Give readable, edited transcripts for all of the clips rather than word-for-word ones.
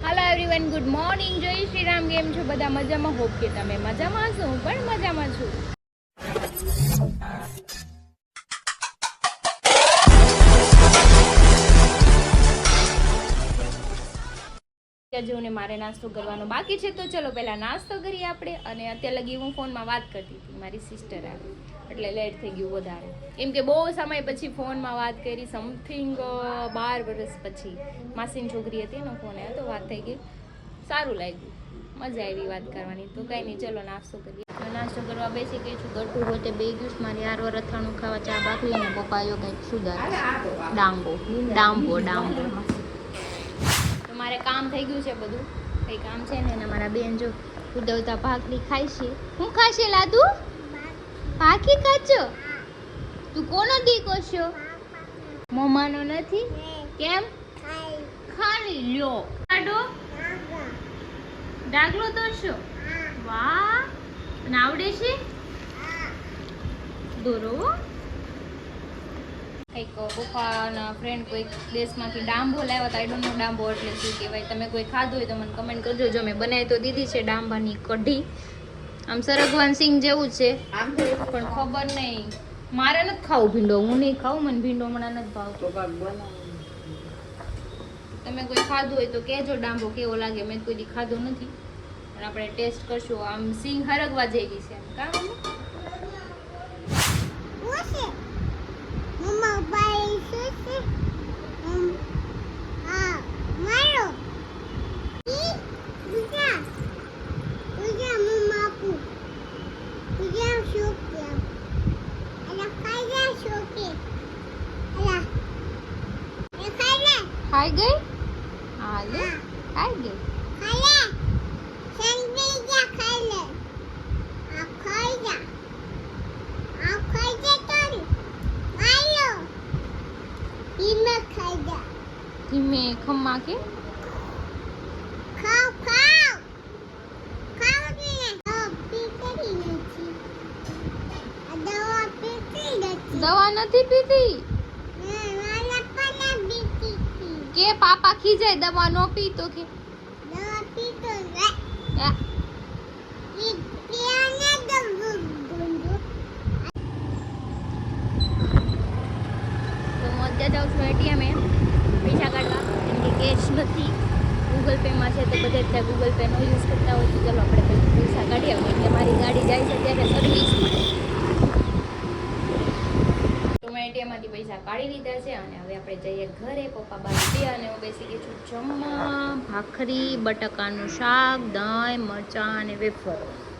Hello everyone, good morning. જય શ્રી રામ. કેમ છો બધા? મજામાં? હોપ કે તમે મજામાં છો. હું પણ મજામાં છું. જેઓને મારે નાસ્તો કરવાનો બાકી છે, તો ચલો પહેલા નાસ્તો કરીએ આપણે. અને અત્યારે લગી હું ફોનમાં વાત કરતી હતી, મારી સિસ્ટર આવી એટલે લેટ થઈ ગયું વધારે. કેમ કે બહુ સમય પછી ફોનમાં વાત કરી, સમથિંગ 12 વર્ષ પછી માસીની છોકરી હતી એનો ફોન આવ્યો તો વાત થઈ ગઈ. સારું લાગ્યું, મજા આવી વાત કરવાની. તો કંઈ નહીં, ચલો નાસ્તો કરીએ. નાસ્તો કરવા બેસી ગઈ છું. ગટું હોતે બે ગયું મારી હારવાર અથાણું ખાવા ચા બાકી. અને પપ્પા જો કંઈક સુધાર ડાંબો ડાંબો ડાંબો. તો મારે કામ થઈ ગયું છે બધું, કંઈ કામ છે ને. અને મારા બેન જો ઉદવતા ભાખરી ખાય છે. હું ખાશે લાદુ? ભાખરી ખાજો? તું કોનો દીકો છો? મમ્માનો નથી? કેમ? ખાલી લ્યો. કાઢો ડાગલો દોરશો? વાહ, તને આવડે છે? દોરો. એક પપ્પાના ફ્રેન્ડ કોઈક દેશમાંથી ડાંબો લાવ્યા હતા. આઈ ડોન્ટ નો ડાંબો એટલે શું કહેવાય. તમે કોઈ ખાધું હોય તો મને કમેન્ટ કરજો. જો મેં બનાવી તો દીધી છે ડાંબાની કઢી. આમ સરગવાન સિંગ જેવું છે પણ ખબર નહીં, મારે નથી ખાવું ભીંડો. હું નહીં ખાવું, મને ભીંડો હમણાં નથી ભાવતો. તમે કોઈ ખાધું હોય તો કહેજો ડાંબો કેવો લાગે. મેં કોઈ દી ખાધો નથી પણ આપણે ટેસ્ટ કરશું. આમ સિંગ હરગવા જેવી છે. કામ ખાઈ ગઈ? હા લે, ખાઈ ગઈ. ધીમે ખમ્મા કે દવા નથી પીતી કે પાપા ખીજાય દવા નો પી તો કે જાઉં છું એટીએમ પૈસા કાઢવા. કેમ કે કેશ નથી, ગૂગલ પેમાં છે. તો બધે ત્યાં ગૂગલ પેનો યુઝ કરતા હોય તો ચાલો આપણે પૈસા કાઢી આવીએ. એટલે મારી ગાડી જાય છે ત્યારે સર્વિસમાં. તો મેં એટીએમમાંથી પૈસા કાઢી લીધા છે અને હવે આપણે જઈએ ઘરે. પપ્પા બાર બે અને હું બેસી ગઈ છું જમવા. ભાખરી, બટાકાનું શાક, દહીં, મરચાં અને વેફર.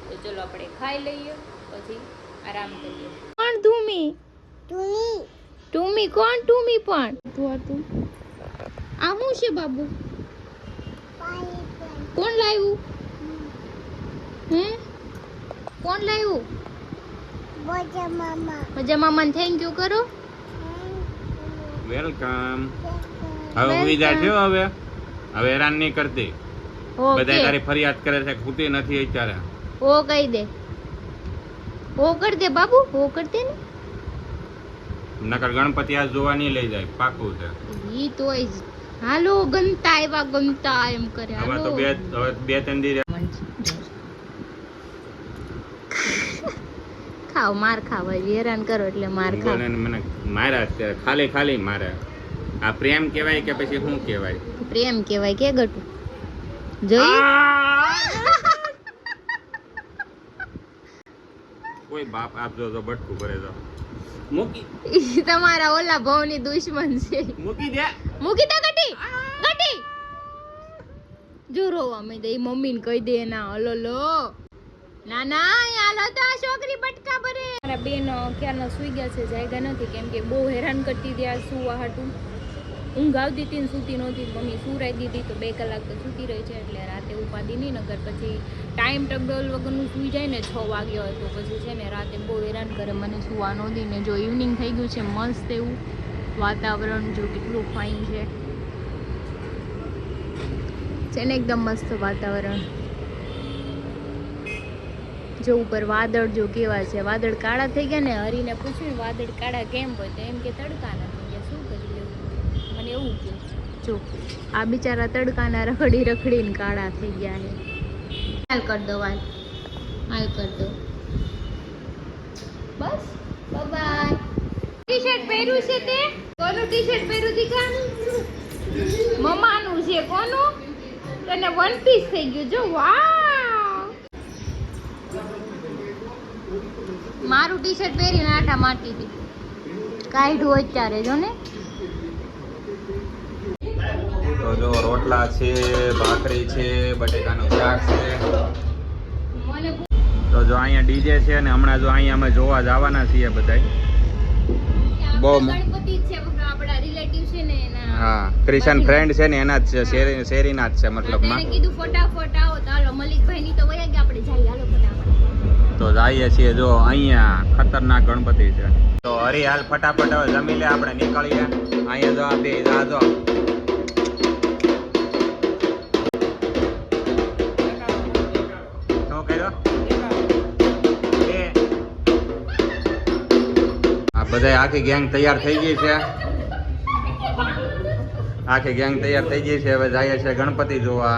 તો ચલો આપણે ખાઈ લઈએ, પછી આરામ કરીએ. કોણ ધૂમી? ટુમી કોણ? ટુમી પણ તું આ શું છે બાબુ? કોણ લાવ્યું? હે કોણ લાવ્યું? મજા મામાને થેન્ક યુ કરો. વેલકમ. હવે વિદા થયો. હવે હેરાન નહીં કરતી. બધા તારી ફરિયાદ કરે છે, ખૂટી નથી અત્યારે. ઓ કહી દે, ઓ કર દે બાબુ, ઓ કર દે ને. નકર ગણપતિ આ જોવા નહીં લઈ જાય, પાકું છે. ઈ તોય જ હાલો ગમતા આવ્યા, ગમતા એમ કરે. હવે તો બે ત્રણ દી ખાવ, માર ખાવ, હેરાન કરો એટલે માર ખાવ. મને માર્યા ખાલી ખાલી મારે. આ પ્રેમ કહેવાય કે પછી શું કહેવાય? પ્રેમ કહેવાય કે ગટુ જોઈ. કોઈ બાપ આપજો તો બટકું ભરે તો મૂકી. તમારા ઓલા ભાવની દુશ્મન છે. મૂકી દે, મૂકી દે ગટી. ગટી જો રોવા મે દે. મમ્મીને કહી દે ના. હલો લો ના ના હાલો તો આ છોકરી બટકા ભરે. મારા બેન ક્યારના સુઈ ગયા છે, જાયગા નથી. કેમ કે બહુ હેરાન કરતી હતી આ સુવા હાટું. ઊંઘ આવતી હતી ને સૂતી નહોતી. મમ્મી સુરાઈ દીધી તો 2 કલાક તો સૂતી રહી છે. એટલે રાતે ઉપાદી નહીં, નગર પછી ટાઈમ ટેબલ વગરનું સૂઈ જાય ને 6 વાગ્યા હોય તો પછી છે ને રાતે બહુ હેરાન કરે મને સુવા નહોતી. ને જો ઇવનિંગ થઈ ગયું છે, મસ્ત એવું વાતાવરણ જો કેટલું ફાઇન છે ને એકદમ મસ્ત વાતાવરણ. જો ઉપર વાદળ જો કેવા છે. વાદળ કાળા થઈ ગયા ને. હરીને પૂછ્યું વાદળ કાળા કેમ હોય તો એમ કે તડકા નથી. શું કરી લેવું, મને એવું કહ્યું. જો આ બિચારા તડકાના રખડીને કાળા થઈ ગયા છે. હાલ કર દો હાલ કર દો બસ બાય. ટી શર્ટ પહેર્યું છે તે કોનું ટી શર્ટ પહેર્યું દીકા? મમ્માનું છે. કોનું? તને વન પીસ થઈ ગયું જો. વાવ મારું ટી શર્ટ પહેરીને આટા મારતી હતી. કાઢ્યું અત્યારે જો ને. તો જો રોટલા છે, ભાખરી છે, બટેકાનું શાક છે. તો જો અહીંયા ડીજે છે ને હમણાં જો અહીંયા અમે જોવા જવાના છીએ બધાય. બહુ ગણપતિ છે આપણા રિલેટિવ છે ને એના. હા ક્રિશ્ચન ફ્રેન્ડ છે ને એના જ છે, શેરીના જ છે મતલબમાં. એને કીધું ફટાફટ આવો તો હાલો મલિકભાઈ ની તો વયા ગયા આપણે જઈએ હાલો ફટાફટ. તો જઈએ છીએ જો અહીંયા ખતરનાક ગણપતિ છે. તો હરી હાલ ફટાફટ હવે જમી લે આપણે નીકળીએ. અહીંયા જો આ બે જાજો શું કર્યો આ બધા આખી ગેંગ તૈયાર થઈ ગઈ છે. આખી ગેંગ તૈયાર થઈ ગઈ છે. હવે જઈએ છે ગણપતિ જોવા.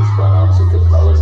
पुष्पा नाम से के फ्लावर्स